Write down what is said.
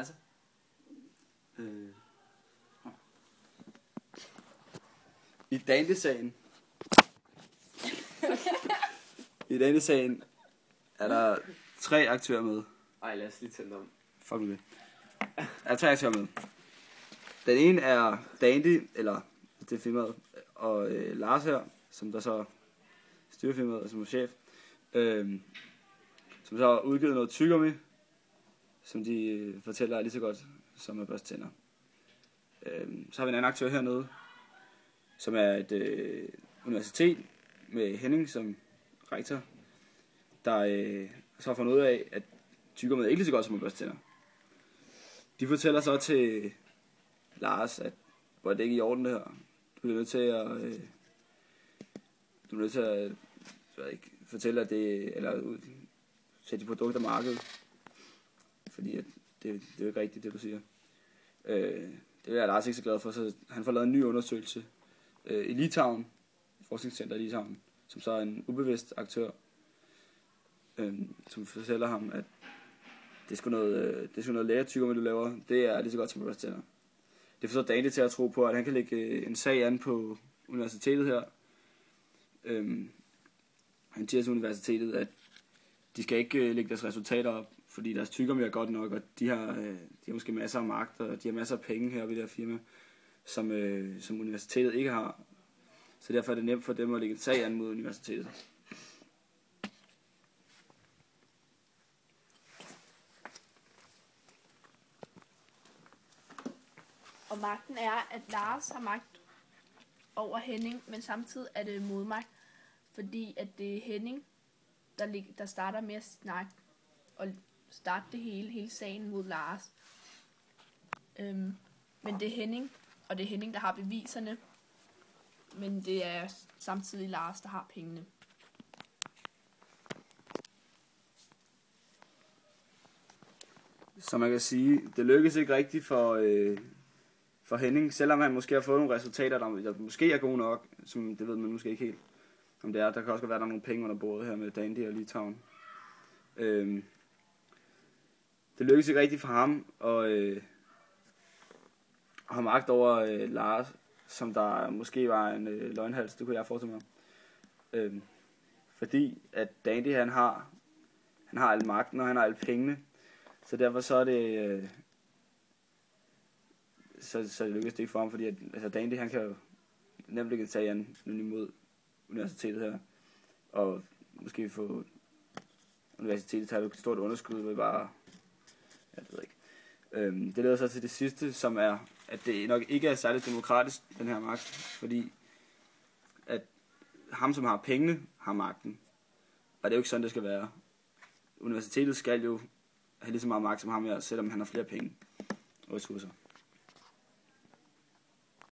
Altså. I Dandy-sagen. I Dandy-sagen er der 3 aktører med. Ej, lad os lige tænde om. Fuck med det. Der er 3 aktører med. Den ene er Dandy, eller det er firmaet, og Lars her, som der så styrer firmaet, som er chef. Som så har udgivet noget tyggegummi, som de fortæller er lige så godt som at børste tænder. Så har vi en anden aktør hernede, som er et universitet med Henning som rektor, der så har fundet ud af, at tyggegummi er ikke lige så godt som at børste tænder. De fortæller så til Lars, at det ikke er i orden det her. Du bliver nødt til at fortælle, at det eller sætte de produkter på markedet. Fordi at det er jo ikke rigtigt, det du siger. Det er Lars ikke så glad for, så han får lavet en ny undersøgelse i Litauen, forskningscenter i Litauen, som så er en ubevidst aktør, som fortæller ham, at det er sgu noget lægertyggegummi, du laver. Det er lige så godt som børste tænder. Det får så Dandy til at tro på, at han kan lægge en sag an på universitetet her. Han siger til universitetet, at de skal ikke lægge deres resultater op, fordi deres tyggegummi er godt nok, og de har måske masser af magt, og de har masser af penge heroppe i det her firma, som universitetet ikke har. Så derfor er det nemt for dem at lægge en sag an mod universitetet. Og magten er, at Lars har magt over Henning, men samtidig er det modmagt, fordi at det er Henning, der starter med at snakke og starte det hele sagen mod Lars. Men det er Henning, og det er Henning, der har beviserne, men det er samtidig Lars, der har pengene. Så man kan sige, det lykkes ikke rigtigt for Henning, selvom han måske har fået nogle resultater, der måske er gode nok, som det ved man måske ikke helt, om det er. Der kan også være, der er nogle penge under bordet her med Dandy og Litauen. Det lykkes ikke rigtigt for ham, og have magt over Lars, som der måske var en løgnhals, det kunne jeg forestille mig. Fordi at Dandy, han har al magten, og han har alle pengene, så derfor så er det... Så det lykkes det ikke for ham, fordi at, altså Dandy, han kan jo nemt lægge en sag an imod universitetet her, og måske få universitetet til at have et stort underskud ved bare, jeg ved ikke. Det leder så til det sidste, som er, at det nok ikke er særligt demokratisk, den her magt, fordi at ham, som har pengene, har magten, og det er jo ikke sådan, det skal være. Universitetet skal jo have lige så meget magt som ham her, selvom han har flere penge og ressourcer.